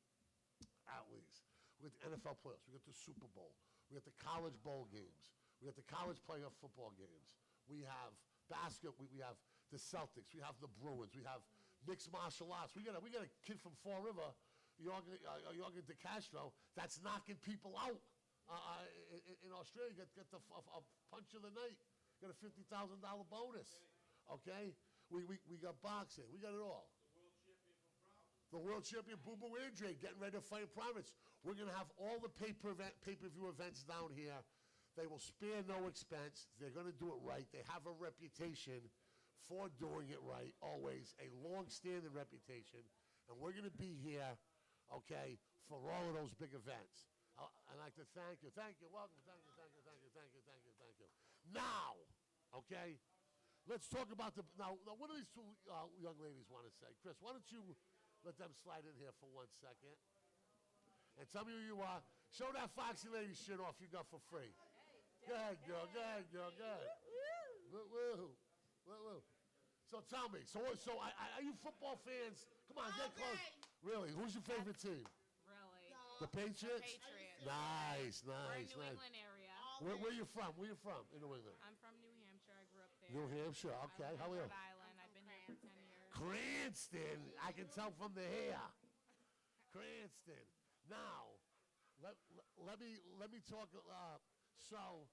At least. We got the NFL playoffs. We got the Super Bowl. We got the college bowl games. We got the college playoff football games. We have basket. We have the Celtics. We have the Bruins. We have mixed martial arts. We got a kid from Fall River, Jorgen De Castro, that's knocking people out. In Australia, get the punch of the night. Got a $50,000 bonus. Okay, we got boxing. We got it all. The world champion Boo Boo Andre getting ready to fight Providence. We're going to have all the pay-per-view events down here. They will spare no expense. They're going to do it right. They have a reputation for doing it right, always a long-standing reputation. And we're going to be here, okay, for all of those big events. I'd like to thank you. Thank you. Welcome. Thank you. Now, okay, let's talk about now what do these two young ladies want to say? Chris, why don't you let them slide in here for 1 second. And tell me who you are. Show that Foxy Lady shit off you got for free. Go ahead, girl. Woo. So tell me. So are you football fans? Come on, get close. Really? Who's your favorite team? Really? The Patriots? The Patriots. Nice. We're in New England area. Where are you from? Where are you from in New England? I'm from New Hampshire. I grew up there. New Hampshire. Okay. How are you? Rhode Island. I've been here for 10 years. Cranston. I can tell from the hair. Cranston. Now, let me talk. So,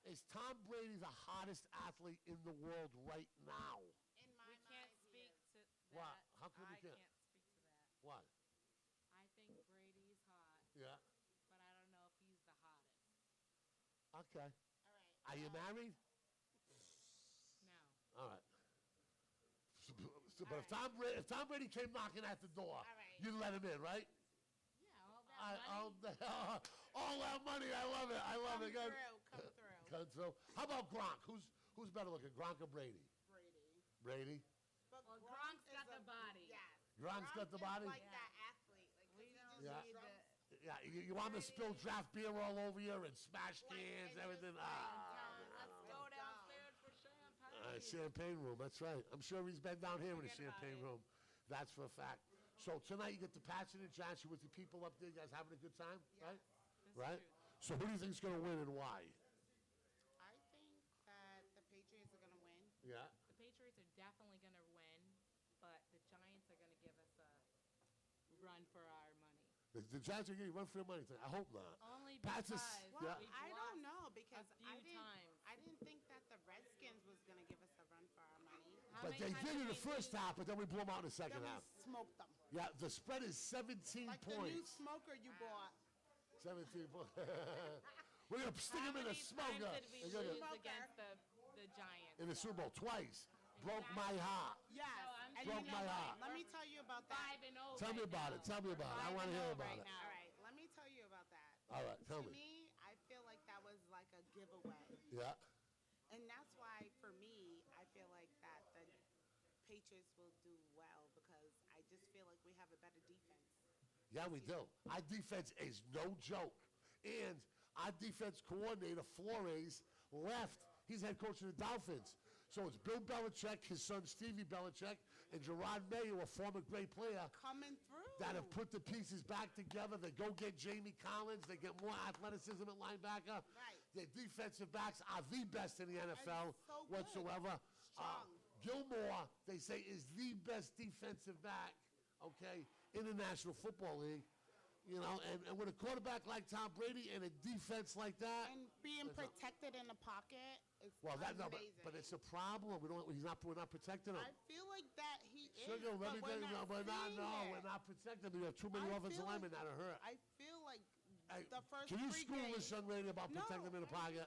is Tom Brady the hottest athlete in the world right now? In my mind, can't speak to that. What? How come we can't? Can't speak to that. What? I think Brady's hot. Yeah. But I don't know if he's the hottest. Okay. All right. Are you married? No. All right. But if Tom Brady came knocking at the door, you'd let him in, right? Yeah, all that money. All that money. I love it. Come through. Come through. How about Gronk? Who's better looking, Gronk or Brady? Brady. But Well, Gronk Gronk's is got the body. Yes. Gronk's got the body? Is like Yeah. that athlete. Like, 'cause We he don't just need jumps. Yeah, you want to spill draft beer all over you and smash Like, cans, and everything. just, like, Let's go downstairs for champagne. Champagne room, that's right. I'm sure he's been down here in the Forget about champagne it. room. That's for a fact. So tonight you get the passionate Johnson with the people up there. You guys having a good time, right? This is Right? true. So who do you think's going to win and why? I think that the Patriots are going to win. Yeah. The Patriots are definitely going to win, but the Giants are going to give us a run for our money. The Giants are going to run for their money tonight. I hope not. Only Pats because is- Well, Yeah. we've I lost don't know because a few I didn't. times. I didn't think that the Redskins was going to give us a run for our money. How But many they times did in the we first lose? half, but then we blew them out in the Then second we half. smoked them. Yeah, the spread is 17 Like the new points. smoker you bought. 17 points. We're going to stick How him in a many smoker. times did we They're gonna- lose Smoker. against the Giants? in the Super Bowl twice. Broke my heart. Yes. I'm and Broke you know my what? heart. Let me tell you about that. 5-0. Tell me right about now. it. Tell me about it. I We're want to hear 5-0 about right it. now. All right, let me tell you about that. All right, tell To me. me, I feel like that was like a giveaway. Yeah. And that's why, for me, I feel like that the Patriots will do well because I just feel like we have a better defense. Yeah, we do. Our defense is no joke. And our defense coordinator, Flores, left. He's head coach of the Dolphins. So it's Bill Belichick, his son Stevie Belichick, and Gerard Mayo, a former great player, Coming through. that have put the pieces back together. They go get Jamie Collins. They get more athleticism at linebacker. Right. Their defensive backs are the best in the NFL so good. whatsoever. Strong. Gilmore, they say, is the best defensive back, okay, in the National Football League. You know, and with a quarterback like Tom Brady and a defense like that. And being It's a- protected in the pocket is Well, that no, amazing. but it's a problem. We're not protecting him. I feel like that he is, Sugar, let me but tell you, no, we're not. seeing No, it. we're not protecting him. We have too many I offensive feel linemen like- that are hurt. I feel like Hey, the first can you three school games. this young lady about No, protecting him in the pocket?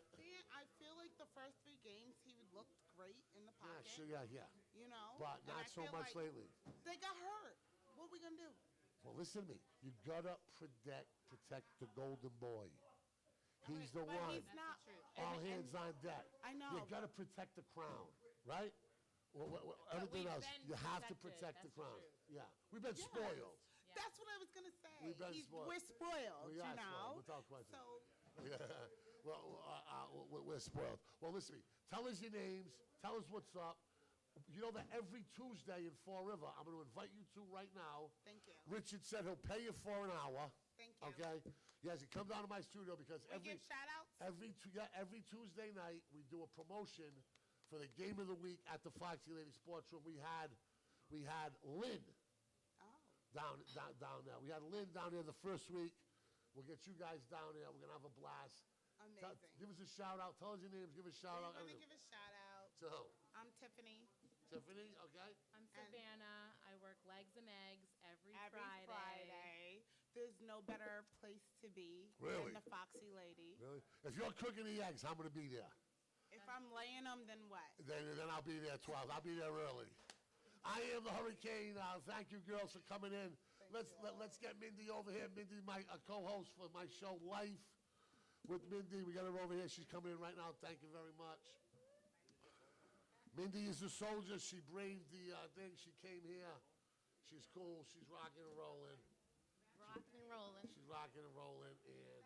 I feel like the first 3 games he looked great in the Yeah, pocket. sure, yeah. You know, But and I not so feel much like lately. They got hurt. What we gonna do? Well, listen to me. You gotta protect the golden boy. He's the But one. he's not. All and- hands on deck. I know. You gotta protect the crown, right? Everything we've else, been you have to protected, protect the that's the crown. truth. Yeah, we've been Yes. spoiled. That's what I was gonna say. We've been spoiled. We're spoiled, We you are know. spoiled, without question. So Yeah. Well, we're spoiled. Well, listen to me. Tell us your names. Tell us what's up. You know that every Tuesday in Fall River, I'm going to invite you to right now. thank you. Richard said he'll pay you for an hour. Thank you. Okay? Yes, you come down to my studio because We give shout outs. every Tuesday night we do a promotion for the game of the week at the Foxy Lady Sports Room. We had Lynn Oh, down there. We had Lynn down there the first week. We'll get you guys down there. We're gonna have a blast. amazing. Give us a shout out. Tell us your names. Give us a shout We out. want to everything. give a shout out. So, I'm Tiffany. Tiffany, okay? I'm Savannah. I work legs and eggs every Every Friday. Friday. There's no better place to be Really? than the Foxy Lady. Really? If you're cooking the eggs, I'm gonna be there. If I'm laying them, then what? Then I'll be there 12. I'll be there early. I am the Hurricane. Thank you, girls, for coming in. Let's get Mindy over here. Mindy, my co-host for my show, Life with Mindy. We got her over here. She's coming in right now. Thank you very much. Mindy is a soldier. She braved the thing. She came here. She's cool. She's rocking and rolling. Rocking and rolling. She's rocking and rolling. And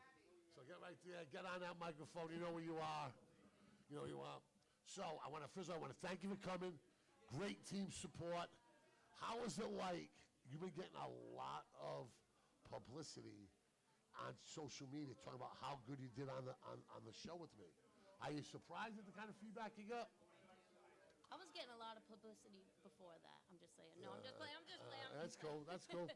so get right there. Get on that microphone. You know where you are. You know where you are. So first of all, I want to thank you for coming. Great team support. How is it like? You've been getting a lot of publicity on social media talking about how good you did on the show with me. Are you surprised at the kind of feedback you got? I was getting a lot of publicity before that. I'm just saying. No, I'm just playing. That's cool. That's cool.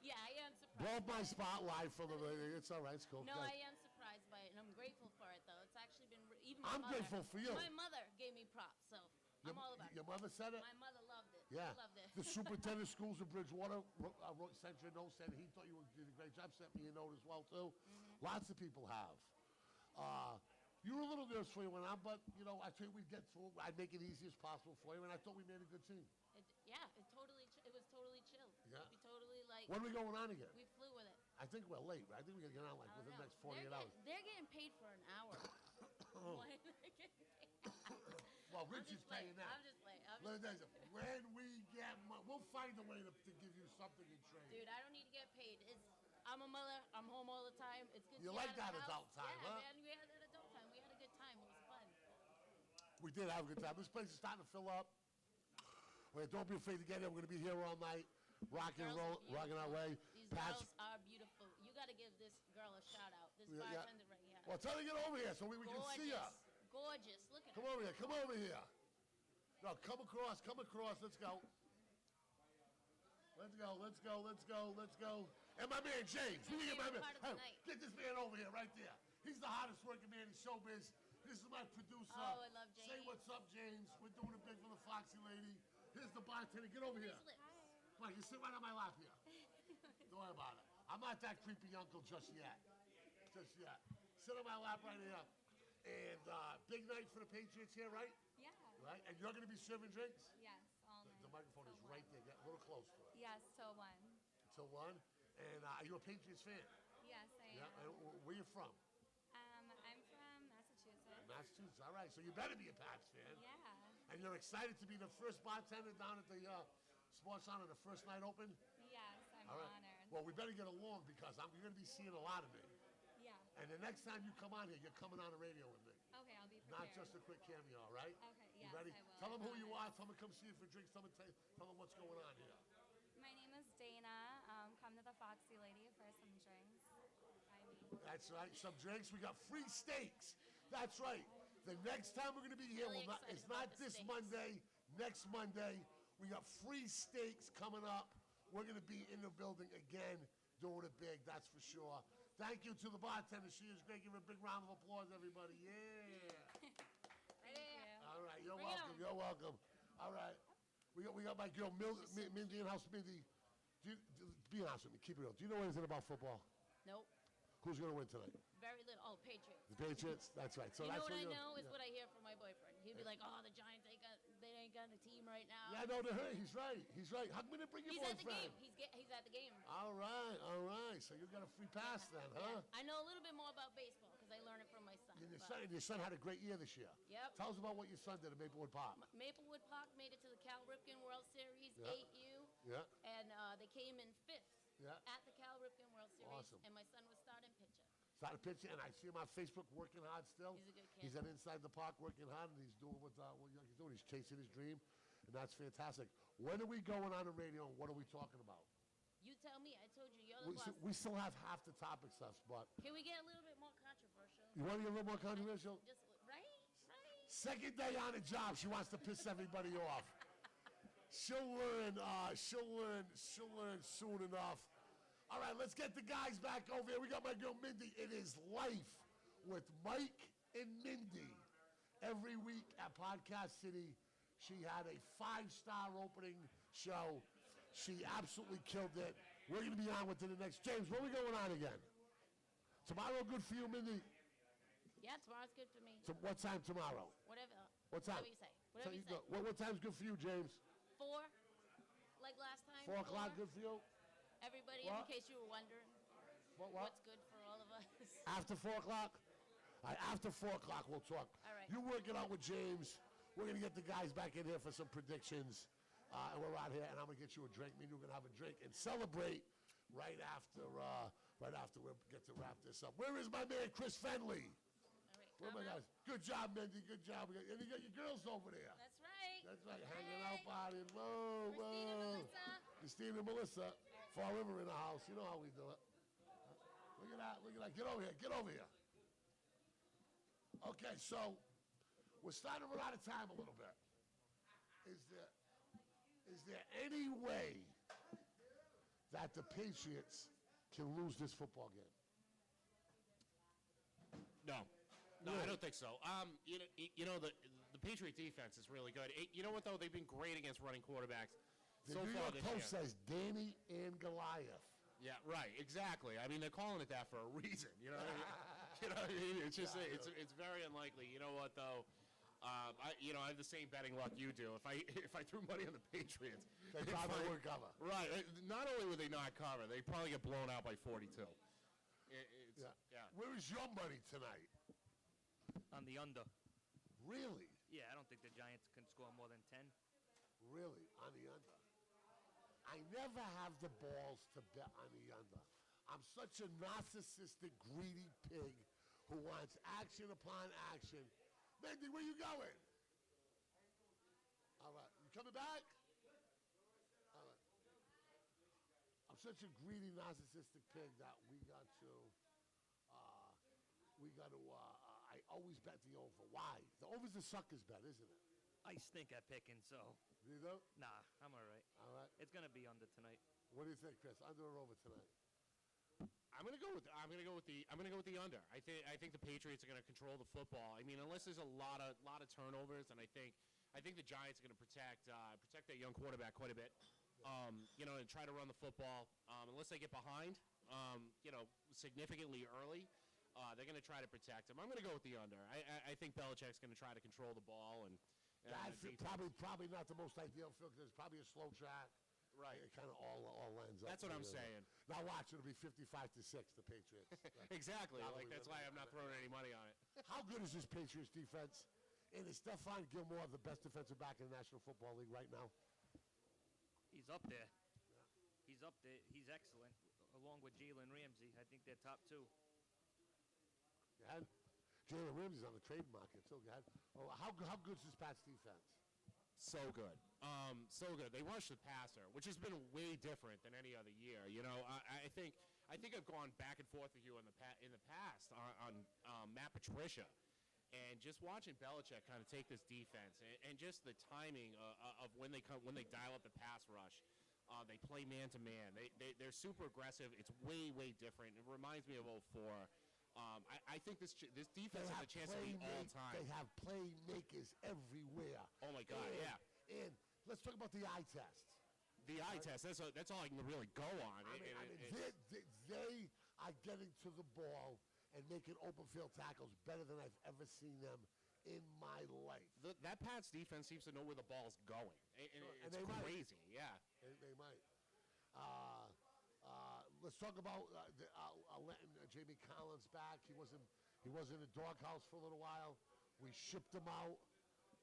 Yeah, I am surprised. Blow up my spotlight for the. It's all right. It's cool. No, Go I ahead. am surprised by it, and I'm grateful for it, though. It's actually been even. I'm grateful for you. My mother gave me props, so I'm all about Your it. mother said it? My mother loved it. Yeah. She loved it. The superintendent of schools in Bridgewater sent you a note saying he thought you did a great job. Sent me a note as well, too. Mm-hmm. Lots of people have. You were a little nervous before you went on, but, you know, I thought we'd get through. I'd make it easy as possible for you, and I thought we made a good team. Yeah, it was totally chill. Yeah. We totally like. When are we going on again? We flew with it. I think we're late. Right? I think we're going to get on like I don't within the know. next 48 hours. They're getting paid for an hour. Why are they getting paid? Well, I'm Richard's just playing. paying that. I'm just playing. I'm Let just me tell you something. When we get money, we'll find a way to give you something in trade. Dude, I don't need to get paid. I'm a mother. I'm home all the time. It's good You to like get out that of the house. adult time, yeah, huh? man. We had that adult time. We had a good time. It was fun. We did have a good time. This place is starting to fill up. Wait, don't be afraid to get in. We're going to be here all night, rocking and Girls roll, are rocking our way. These Pat's- girls are beautiful. You got to give this girl a shout out. This Yeah, yeah. bartender right here. Well, tell her to get over here so we can see her. Gorgeous. Look at Come her. over here. Come over here. No, come across. Come across. Let's go. Let's go. Let's go. Let's go. Let's go. And my man James. We get my man. Part of Hey, the night. get this man over here, right there. He's the hottest working man in showbiz. This is my producer. Oh, I love Say James. what's up, James. We're doing it big for the Foxy lady. Here's the bartender. Get over here. His lips. Come on, you sit right on my lap here. Don't worry about it. I'm not that creepy uncle just yet. Just yet. Sit on my lap right here. And big night for the Patriots here, right? Yeah. Right? And you're going to be serving drinks? Yes, all night. The microphone is till right 1. there. Get a little close to it. Yes, till 1. Till 1. And are you a Patriots fan? Yes, I Yeah. am. And where you from? I'm from Massachusetts. Massachusetts. All right. So you better be a Pats fan. Yeah. And you're excited to be the first bartender down at the Sports On the first night open? Yes, I'm All right. honored. Well, we better get along because you're going to be seeing a lot of me. Yeah. And the next time you come on here, you're coming on the radio with me. Okay, I'll be Not prepared. just a quick cameo, all right? Okay, You yes, ready? I will. Tell them who you Promise. are. Tell them to come see you for drinks. Tell them what's going on here. My name is Dana. Come to the Foxy Lady for some drinks. That's right. Some drinks. We got free steaks. That's right. The next time we're going to be here, Really well, excited it's about not the this steaks. Monday. Next Monday, we got free steaks coming up. We're going to be in the building again, doing it big. That's for sure. Thank you to the bartender. She is great. Give her a big round of applause, everybody. Yeah. Thank you. All right. You're Bring it welcome. on. You're welcome. All right. We got my girl Mindy in the house. Mindy, be honest with me. Keep it real. Do you know anything about football? Nope. Who's going to win tonight? Very little. Oh, Patriots. The Patriots. That's right. So You know that's what I you're- know is yeah. what I hear from my boyfriend. He'd be like, "Oh, the Giants, they ain't got a team right now." Yeah, no, he's right. He's right. How come you didn't bring your He's at the boyfriend? game. He's at the game. All right, all right. So you got a free pass then, huh? I know a little bit more about baseball because I learned it from my son. And but- your son had a great year this year. Yep. Tell us about what your son did at Maplewood Park. Maplewood Park made it to the Cal Ripken World Series, Yeah. 8U, Yeah. and they came in 5th Yeah. at the Cal Ripken World Series, Awesome. and my son was starting pitcher. Started pitching, and I see him on Facebook working hard still. He's a good kid. He's at Inside the Park working hard, and he's doing what he's doing. He's chasing his dream, and that's fantastic. When are we going on the radio, and what are we talking about? You tell me. I told you, you're the boss. We still have half the topics left, but Can we get a little bit more controversial? you want to get a little more controversial? Just right. Second day on the job, she wants to piss everybody off. She'll learn. She'll learn soon enough. All right, let's get the guys back over here. We got my girl Mindy. It is Life with Mike and Mindy. Every week at Podcast City, she had a 5-star opening show. She absolutely killed it. We're going to be on with it the next. James, when are we going on again? Tomorrow good for you, Mindy? Yeah, tomorrow's good for me. So what time tomorrow? Whatever. What time? Whatever you say. Whatever you say. What time's good for you, James? 4, like last time. 4 o'clock good for you? Everybody, What? in case you were wondering What? what's good for all of us. After 4 o'clock? All right, after 4 o'clock, we'll talk. All right. You work it out with James. We're going to get the guys back in here for some predictions. And we're out here, and I'm going to get you a drink. Me and you are going to have a drink and celebrate right after we get to wrap this up. Where is my man, Chris Fenley? All right. Where are my I'm out. guys? Good job, Mindy. Good job. And you got your girls over there. That's right. That's right, hanging Hey. out, partying. Whoa, Christine and Melissa. Christine and Melissa. Fall River in the house. You know how we do it. Look at that. Look at that. Get over here. Get over here. Okay, so we're starting to run out of time a little bit. Is there any way that the Patriots can lose this football game? No, I don't think so. You know the Patriot defense is really good. You know what though? They've been great against running quarterbacks The so New far York this Post year. says Danny and Goliath. Yeah, right. Exactly. I mean, they're calling it that for a reason. You know what I mean? You know what I mean? It's just it's very unlikely. You know what though? I have the same betting luck you do. If I threw money on the Patriots, They probably would cover. Right. Not only would they not cover, they probably get blown out by 42. Yeah. Where is your money tonight? On the under. Really? Yeah, I don't think the Giants can score more than 10. Really, on the under. I never have the balls to bet on the under. I'm such a narcissistic, greedy pig who wants action upon action. Mendy, where you going? All right, you coming back? All right. I'm such a greedy, narcissistic pig that I always bet the over. Why? The over's a sucker's bet, isn't it? I stink at picking, so You know? nah, I'm all right. All right. It's gonna be under tonight. What do you think, Chris? Under or over tonight? I'm gonna go with the under. I think the Patriots are gonna control the football. I mean, unless there's a lot of turnovers, and I think the Giants are gonna protect their young quarterback quite a bit. And try to run the football. Unless they get behind, significantly early, they're gonna try to protect him. I'm gonna go with the under. I think Belichick's gonna try to control the ball and. Probably not the most ideal field because it's probably a slow track. Right. It kind of all lines up. That's what I'm saying. Now watch, it'll be 55-6, the Patriots. Exactly. That's why I'm not throwing any money on it. How good is this Patriots defense? And is Stephon Gilmore the best defensive back in the National Football League right now? He's up there. He's up there. He's excellent, along with Jalen Ramsey. I think they're top 2. Yeah. Jalen Ramsey's on the trade market, so good. Oh, how good's this Pats defense? So good. So good. They rushed the passer, which has been way different than any other year. I think I've gone back and forth with you in the past on Matt Patricia, and just watching Belichick kind of take this defense and just the timing of when they dial up the pass rush. They play man to man. They're super aggressive. It's way different. It reminds me of 04. I think this defense has a chance to be all time. They have playmakers everywhere. Oh my God, yeah. And let's talk about the eye test. The eye test. That's all I can really go on. They are getting to the ball and making open field tackles better than I've ever seen them in my life. That Pats defense seems to know where the ball's going. It's crazy. Might. Yeah. They might. Let's talk about letting Jamie Collins back. He was in the doghouse for a little while. We shipped him out.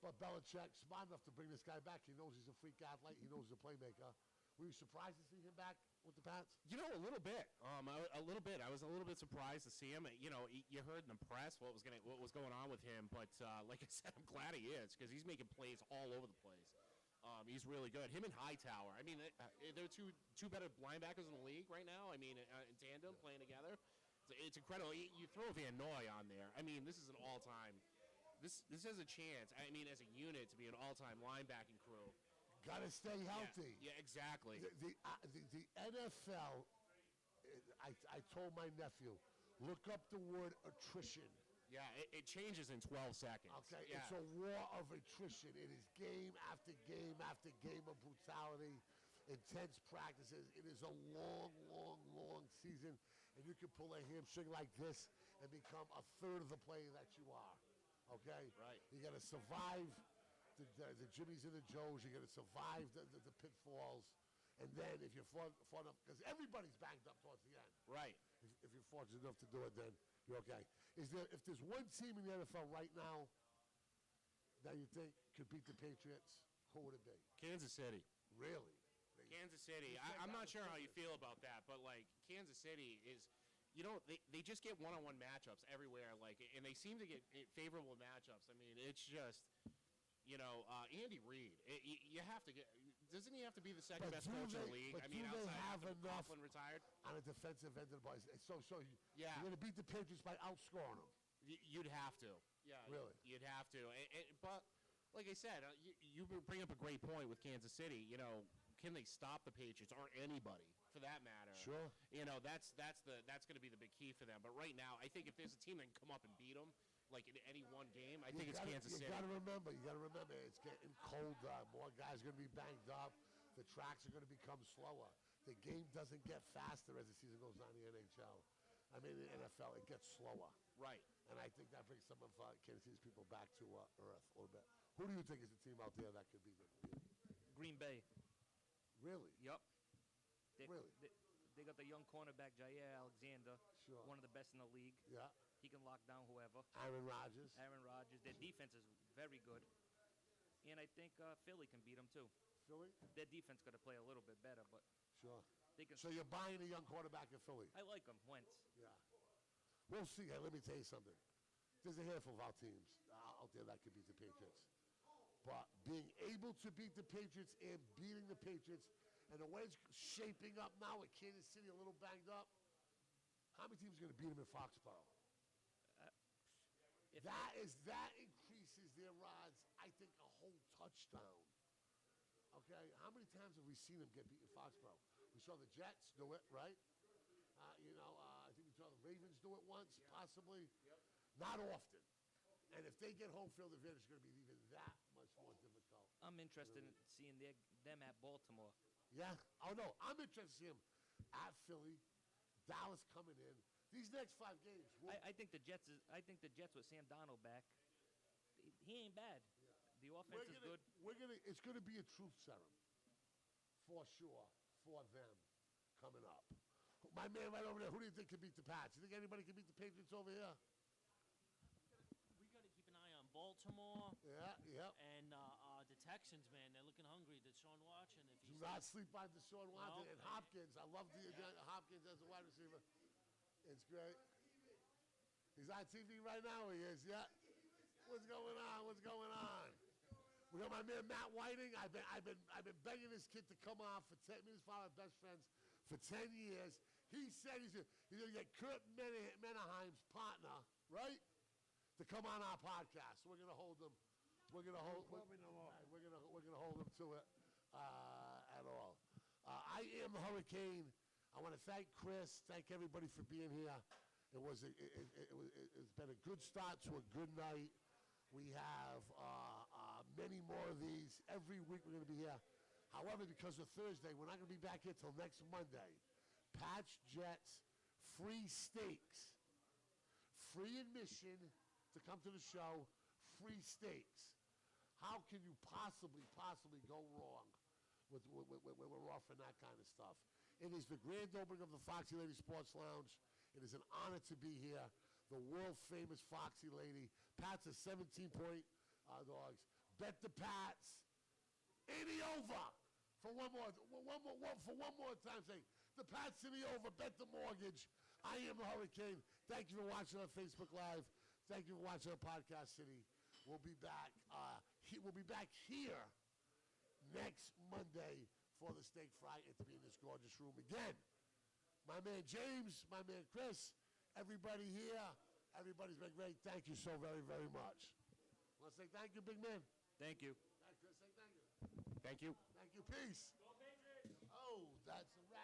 But Belichick, smart enough to bring this guy back. He knows he's a freak athlete. He knows he's a playmaker. Were you surprised to see him back with the Pats? A little bit. A little bit. I was a little bit surprised to see him. You heard in the press what was going on with him. But like I said, I'm glad he is because he's making plays all over the place. He's really good. Him and Hightower. I mean, they're two better linebackers in the league right now. I mean, in tandem, playing together. It's incredible. You throw Van Noy on there. I mean, this is an all-time. This has a chance. I mean, as a unit, to be an all-time linebacking crew. Got to stay healthy. Yeah, exactly. The NFL. I told my nephew, look up the word attrition. Yeah, it changes in 12 seconds. Okay, yeah. It's a war of attrition. It is game after game after game of brutality, intense practices. It is a long season, and you can pull a hamstring like this and become a third of the player that you are. Okay? Right. You got to survive the Jimmies and the Joes. You got to survive the pitfalls. And then if you're fought up, because everybody's banged up towards the end. Right. If you're fortunate enough to do it, then you're okay. If there's one team in the NFL right now that you think could beat the Patriots, who would it be? Kansas City. Really? Kansas City. I'm not sure how you feel about that, but like Kansas City is, they just get one-on-one matchups everywhere, and they seem to get favorable matchups. I mean, it's just, Andy Reid. You have to get. Doesn't he have to be the second best coach in the league? I mean, outside have enough Coughlin retired on a defensive end of the ball. So yeah, you're going to beat the Patriots by outscoring them. You'd have to. Yeah, really. You'd have to. But like I said, you bring up a great point with Kansas City. Can they stop the Patriots or anybody for that matter? Sure. That's going to be the big key for them. But right now, I think if there's a team that can come up and beat them, like in any one game, I think it's Kansas City. You got to remember, it's getting colder. More guys are going to be banged up. The tracks are going to become slower. The game doesn't get faster as the season goes on in the NHL. I mean, in the NFL, it gets slower. Right. And I think that brings some of Kansas City's people back to earth a little bit. Who do you think is the team out there that could be good? Green Bay. Really? Yep. Really? They got the young cornerback Jair Alexander, Sure. one of the best in the league. Yeah. He can lock down whoever. Aaron Rodgers. Aaron Rodgers. Their defense is very good, and I think Philly can beat them too. Philly? Their defense got to play a little bit better, but Sure. they can. So you're buying a young quarterback in Philly? I like them. Wentz. Yeah. We'll see. Hey, let me tell you something. There's a handful of our teams out there that could beat the Patriots. But being able to beat the Patriots and beating the Patriots, and the way it's shaping up now with Kansas City a little banged up, how many teams are going to beat them in Foxborough? That increases their odds, I think, a whole touchdown. Okay? How many times have we seen them get beat in Foxborough? We saw the Jets do it, right? I think we saw the Ravens do it once, possibly. Yep. Not often. And if they get home field advantage, it's going to be even that much more difficult. I'm interested in seeing them at Baltimore. Yeah? Oh, no. I'm interested to see them at Philly, Dallas coming in. These next 5 games. I think the Jets with Sam Darnold back, he ain't bad. The offense is good. It's going to be a truth serum, for sure, for them coming up. My man right over there, who do you think can beat the Pats? You think anybody can beat the Patriots over here? We got to keep an eye on Baltimore. Yeah. And the Texans, man, they're looking hungry. Deshaun Watson, if Do he's not sleep on Deshaun Watson No. and Hopkins. I love Hopkins as a wide receiver. It's great. He's on TV right now. He is. Yeah. What's going on? We got my man Matt Whiting. I've been begging this kid to come on for 10 minutes. One of my best friends for 10 years. He said he's gonna get Kurt Menaheim's partner, right, to come on our podcast. We're gonna hold him. We're gonna hold him to it at all. I am the Hurricane. I want to thank Chris. Thank everybody for being here. It's been a good start to a good night. We have many more of these every week. We're going to be here. However, because of Thursday, we're not going to be back here till next Monday. Patch Jets, free steaks, free admission to come to the show, free steaks. How can you possibly go wrong when we're offering that kind of stuff? It is the grand opening of the Foxy Lady Sports Lounge. It is an honor to be here. The world-famous Foxy Lady. Pats are 17-point dogs. Bet the Pats. 80 over. For one more time, say, the Pats in the over. Bet the mortgage. I am the Hurricane. Thank you for watching on Facebook Live. Thank you for watching on Podcast City. We'll be back. We'll be back here next Monday for the steak fry and to be in this gorgeous room again. My man James, my man Chris, everybody here, everybody's been great. Thank you so very, very much. Want to say thank you, big man? Thank you. Chris, say thank you. Thank you. Thank you. Peace. Go Patriots! Oh, that's a wrap.